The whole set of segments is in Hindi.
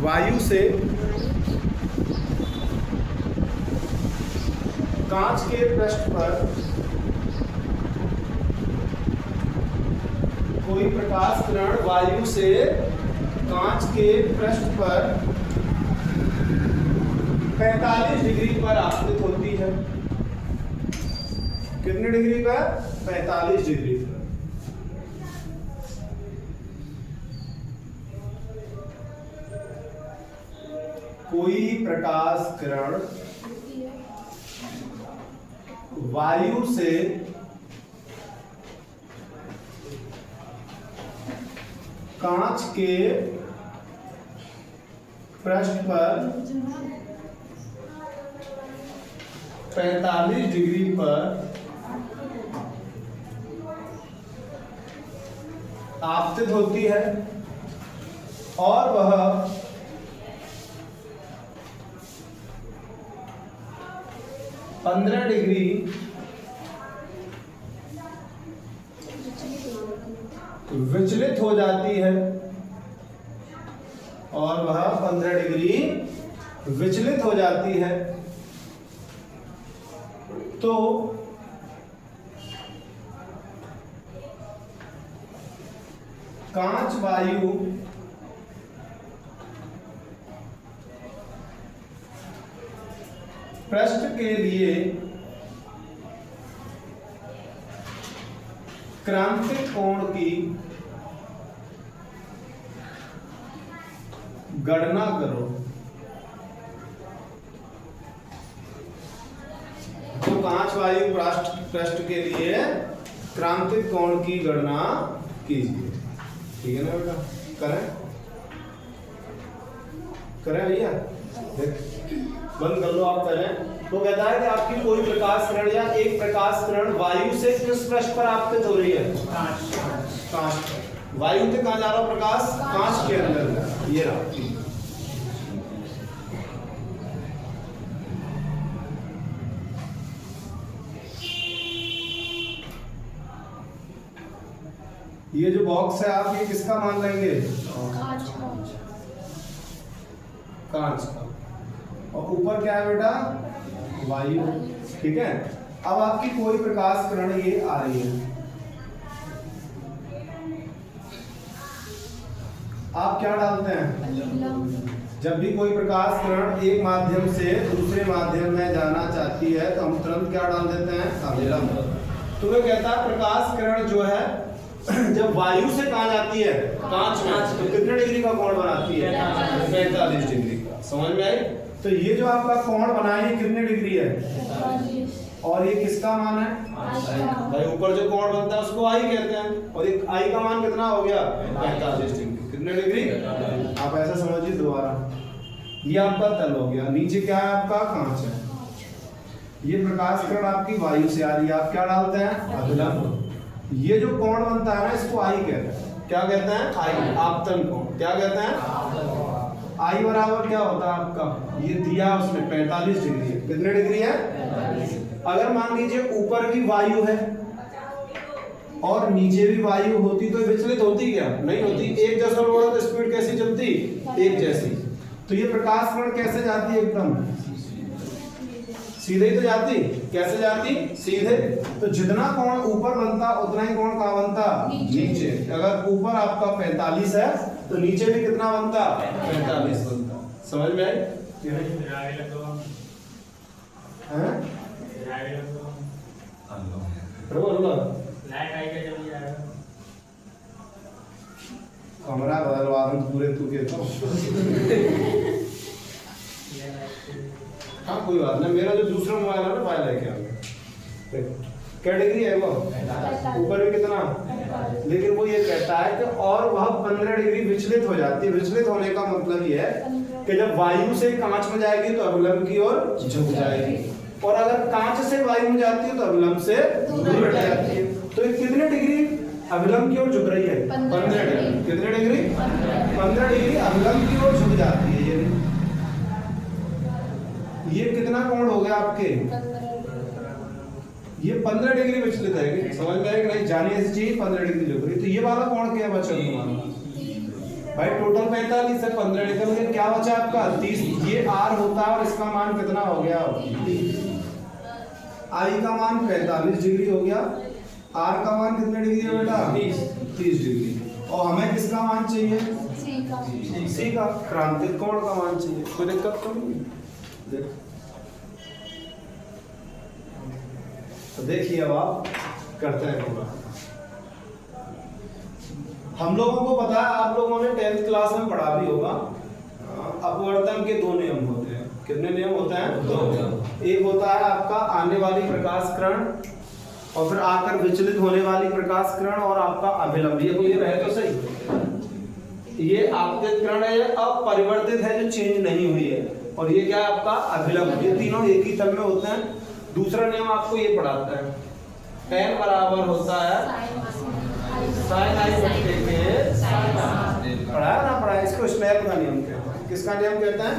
वायु से कांच के पृष्ठ पर कोई प्रकाश किरण वायु से कांच के पृष्ठ पर 45 डिग्री पर आपतित होती है। कितने डिग्री पर? 45 डिग्री पर। कोई प्रकाश किरण वायु से कांच के पृष्ठ पर 45 डिग्री पर आपतित होती है और वह 15 डिग्री विचलित हो जाती है और वह 15 डिग्री विचलित हो जाती है। तो कांच वायु पृष्ठ के लिए क्रांतिक कोण की गणना करो। तो कांच वायु पृष्ठ के लिए क्रांतिक कोण की गणना कीजिए। ठीक है ना बेटा? करें भैया? बंद कर लो आप पहले। तो कहता है कि आपकी कोई प्रकाश किरण या एक प्रकाश किरण वायु से किस पृष्ठ पर आपतित हो रही है? कांच। वायु से कहां जा रहा प्रकाश? कांच के अंदर। ये रहा। ये जो बॉक्स है आप ये किसका मान लेंगे? कांच का। और ऊपर क्या है बेटा? वायु। ठीक है। अब आपकी कोई प्रकाश किरण ये आ रही है, आप क्या डालते हैं? जब भी कोई प्रकाश किरण एक माध्यम से दूसरे माध्यम में जाना चाहती है तो हम तुरंत क्या डाल देते हैं? अविलंब। तो वह कहता है प्रकाश किरण जो है जब वायु से कहां जाती है? कांच में, तो कितने डिग्री का कोण बनाती है? 45 डिग्री का। समझ में आई? तो ये जो आपका कोण बना है ये कितने डिग्री है? और ये किसका मान है? भाई ऊपर जो कोण बनता है उसको आई कहते हैं। और एक आई का मान कितना हो गया? 45 डिग्री। कितने डिग्री? आप ऐसा समझिए दोबारा। ये आपका तल हो गया, नीचे क्या है आपका? कांच है। ये प्रकाश किरण आपकी वायु से आ रही है, आप क्या डालते हैं? अभिलंब। ये जो कोण बनता है ना इसको आई कहते हैं। क्या कहते हैं? आई। आपतन कोण। क्या कहते हैं? आई बराबर क्या होता है आपका? ये दिया उसमें 45 डिग्री है। कितने डिग्री है? 45। अगर मान लीजिए ऊपर भी वायु है और नीचे भी वायु होती तो विचलित होती क्या? नहीं होती। एक जैसा रोड तो स्पीड कैसी चलती? एक जैसी। तो ये प्रकाश किरण कैसे जाती है? एकदम सीधे ही तो जाती। कैसे जाती? सीधे। तो जितना कोण ऊपर बनता उतना ही कोण कहां बनता? नीचे। अगर ऊपर आपका 45 है तो नीचे भी कितना बनता? 45 बनता। समझ में आई? कमरा बदलवा दूं पूरे तू के तो। हाँ कोई बात नहीं, मेरा जो दूसरा मोबाइल है ना फाइल लेके आ गया। क्या डिग्री है वो? ऊपर भी कितना? लेकिन वो ये कहता है कि और वह 15 डिग्री विचलित हो जाती है। विचलित होने का मतलब ये है कि जब वायु से कांच में जाएगी तो अभिलंब की ओर झुक जाएगी, और अगर कांच से वायु में जाती है तो अभिलंब से दूर हट जाती है। तो ये कितने डिग्री अभिलंब की ओर झुक रही है? 15 डिग्री। कितने डिग्री? 15 डिग्री अभिलंब की ओर झुक जाती है। ये कितना कोण हो गया आपके? ये 15 डिग्री विचलित है। समझ में आएगा? नहीं जानी ऐसी चीज 15 डिग्री झुक रही। तो ये वाला कोण क्या बचा तुम्हारा? भाई टोटल 45 से 15 निकल गए, क्या बचा आपका 30। ये आर होता है और इसका मान कितना हो गया, आई का मान 45 डिग्री हो गया, आर का मान कितने डिग्री है बेटा, 30 डिग्री। और हमें किसका मान चाहिए, सी का, क्रांतिक कोण का मान चाहिए। कोई दिक्कत तो नहीं। तो देखिए अब आप करते हैं होगा। हम लोगों को पता है, आप लोगों ने 10th क्लास में पढ़ा भी होगा, अपवर्तन के दो नियम होते हैं। कितने नियम होते हैं, दो। एक होता है आपका आने वाली प्रकाश किरण और फिर आकर विचलित होने वाली प्रकाश किरण और आपका अभिलंब। ये कोई रहे तो सही, ये आपतित किरण है, ये अपरिवर्तित है, जो चेंज नहीं हुई है। और ये क्या है आपका अभिलंब। ये तीनों एक ही तल में होते हैं। दूसरा नियम आपको ये पढ़ाता है, n बराबर होता है साइन आई बट्टे के, पढ़ाया ना पढ़ाया, इसको स्नेल का नियम कहते हैं। किसका नियम कहते हैं,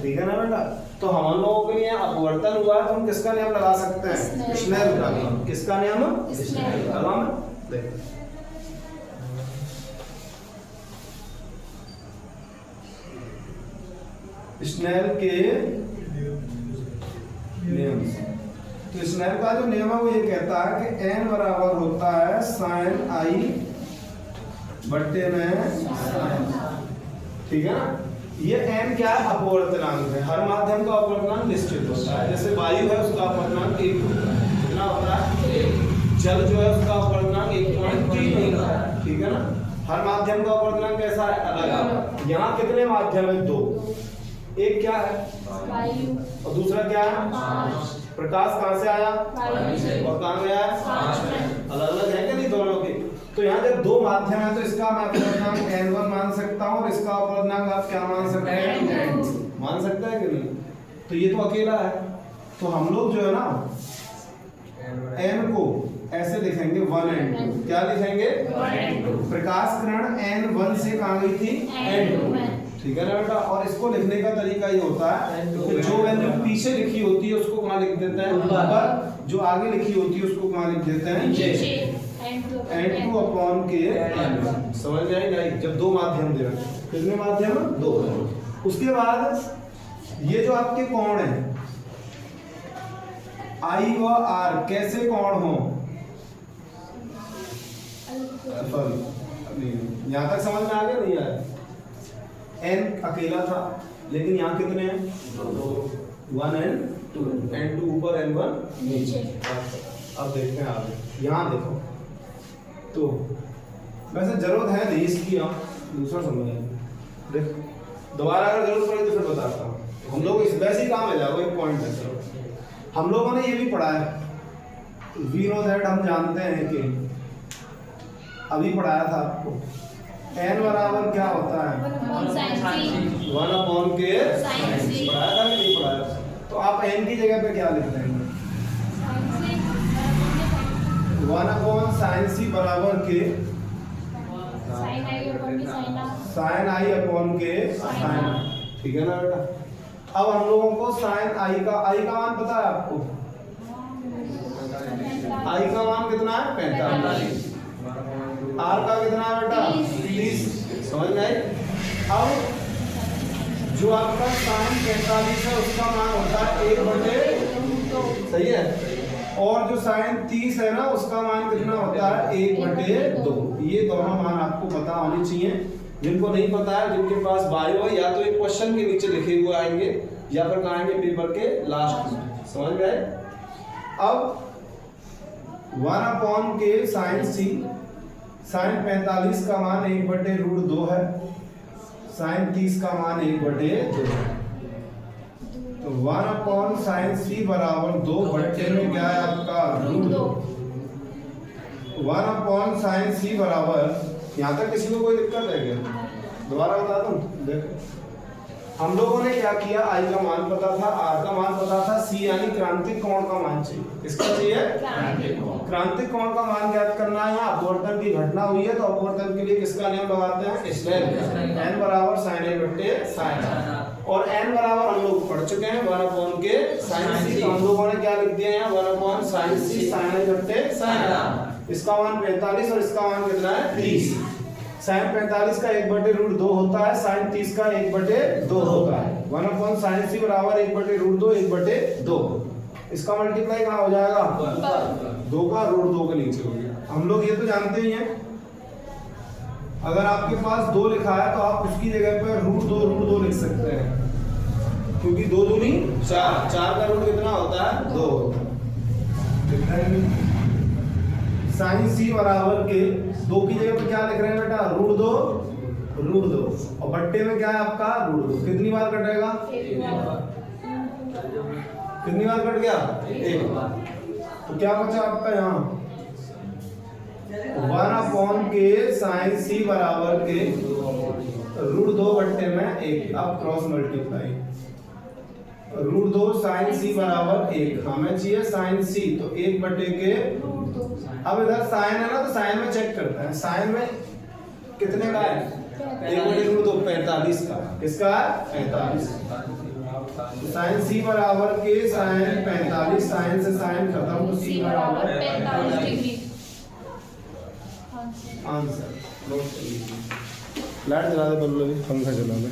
ठीक है ना बेटा। तो हम लोगों के लिए अपवर्तन हुआ है तो हम किसका नियम लगा सकते हैं, स्नेल का नियम। किसका नियम, लगा मैं देखो। स्नेल के नियम से, तो स्नेल का जो नियम है वो ये कहता है कि n बराबर होता है साइन आई बट्टे में साइन, ठीक है ना। ये n क्या है, अपवर्तनांक है। हर माध्यम का अपवर्तनांक निश्चित होता है। जैसे वायु है उसका अपवर्तनांक 1 कितना होता है, जल जो है उसका अपवर्तनांक 1.3 होता है, ठीक है ना। हर माध्यम का अपवर्तनांक कैसा है, अलग। यहाँ कितने माध्यम है, 2। एक क्या है, वायु, और दूसरा क्या है, प्रकाश कहाँ से आया, और कहाँ गया है, अलग अलग है क्या नहीं दोनों के। तो यहाँ जब दो माध्यम है तो इसका मैं अपवर्तनांक n1 मान सकता हूँ और इसका अपवर्तनांक आप क्या मान सकते हैं, मान सकते हैं कि नहीं। तो ये तो अकेला है, तो हम लोग जो है ना n को ऐसे लिखेंगे 1 and 2। क्या लिखेंगे, 1 and 2। प्रकाश किरण n1 से कहाँ गई थी, n2, ठीक है ना बेटा। और इसको लिखने का तरीका ये होता है कि जो वैल्यू पीछे लिखी होती है उसको कहाँ लिख देते हैं, ऊपर, जो आगे लिखी होती है उसको कहाँ लिख देते हैं, नीचे। n2 अपॉन के, समझ में आई नहीं। जब दो माध्यम दे रहे हैं, कितने माध्यम, 2। उसके बाद ये जो आपके कोण है I व R कैसे कोण हो, सॉरी यहाँ तक समझ में आ गया नहीं आया। n अकेला था लेकिन यहाँ कितने हैं, 1 and 2, n2 ऊपर n1 नीचे। अब देखते हैं आगे, यहाँ देखो। तो वैसे जरूरत है नहीं इसकी, आप दूसरा समझ आएंगे। देख दोबारा अगर जरूरत पड़े तो फिर बताता हूँ। हम लोग इस वैसे ही काम है जाओ, एक पॉइंट है। हम लोगों ने ये भी पढ़ा है, वी नो दैट हम जानते हैं कि अभी पढ़ाया था आपको, n बराबर क्या होता है, 1 अपॉन के साइन सी। पढ़ाया था कि नहीं पढ़ाया। तो आप n की जगह पे क्या लिख देंगे, 1 अपॉन साइन सी बराबर के साइन आई अपॉन के साइन, ठीक है ना बेटा। अब हम लोगों को साइन आई का मान पता है आपको, आई का मान कितना है, 45। आर का कितना है बेटा, 30। समझ में आई। अब जो आपका साइन 45 है उसका मान होता है 1/2, सही है। और जो साइन 30 है ना उसका मान कितना होता है, 1/2। ये दोनों मान आपको पता होने चाहिए। जिनको नहीं पता है, जिनके पास बायो है, या तो एक क्वेश्चन के नीचे लिखे हुए आएंगे या फिर आएंगे पेपर के लास्ट में। समझ में आए। अब 1 अपॉन के साइन सी, साइन 45 का मान 1/√2 है, साइन 30 का मान 1/2 है। तो 1 अपॉन साइन सी बराबर 2 बट्टे में क्या है आपका, √2। 1 अपॉन साइन सी बराबर, यहाँ तक किसी को कोई दिक्कत है क्या, दोबारा बता दूं। देखो हम लोगों ने क्या किया, आई का मान पता था, आर का मान पता था, सी यानी क्रांतिक कोण का मान चाहिए। किसका चाहिए, क्रांतिक कोण का मान ज्ञात करना है। अपवर्तन की घटना हुई है तो अपवर्तन के लिए किसका नियम लगाते हैं, स्नेल का। n बराबर साइन आई बट्टे साइन, और n बराबर हम लोग पढ़ चुके हैं 1 अपॉन के साइन सी। तो हम लोगों ने क्या लिख दिया यहाँ, 1 अपॉन साइन सी साइन आई बट्टे साइन। इसका मान 45 और इसका मान कितना है, 30। साइन 45 का 1/√2 होता है, साइन 30 का 1/2 होता है। 1 साइन सी बराबर 1/√2 1/2। इसका मल्टीप्लाई कहाँ हो जाएगा? 2 का √2 के नीचे हो गया। हम लोग ये तो जानते ही हैं, अगर आपके पास 2 लिखा है तो आप उसकी जगह पर √2 लिख सकते हैं, क्योंकि 2 दूनी 4, 4 का रूट कितना होता है? 2 होता है। साइन सी बराबर के 2 की जगह पर क्या लिख रहे हैं बेटा? √2 और बट्टे में क्या है आपका? √2। कितनी बार कटेगा? कितनी बार कट गया? 1 बार। तो क्या बचा आपका यहाँ? 1 के साइन सी बराबर के √2 बट्टे में 1। अब क्रॉस मल्टीप्लाई, √2 साइन सी बराबर 1, हमें चाहिए साइन सी, तो 1 बटे के। अब इधर साइन है ना, तो साइन में चेक करते हैं, साइन में कितने का है? 1/√2 45 का। किसका है? 45। तो साइन सी बराबर के साइन 45, साइन से साइन खत्म, तो सी बराबर 45 डिग्री। आंसर। लाइट जला दे, पंखा चला दे।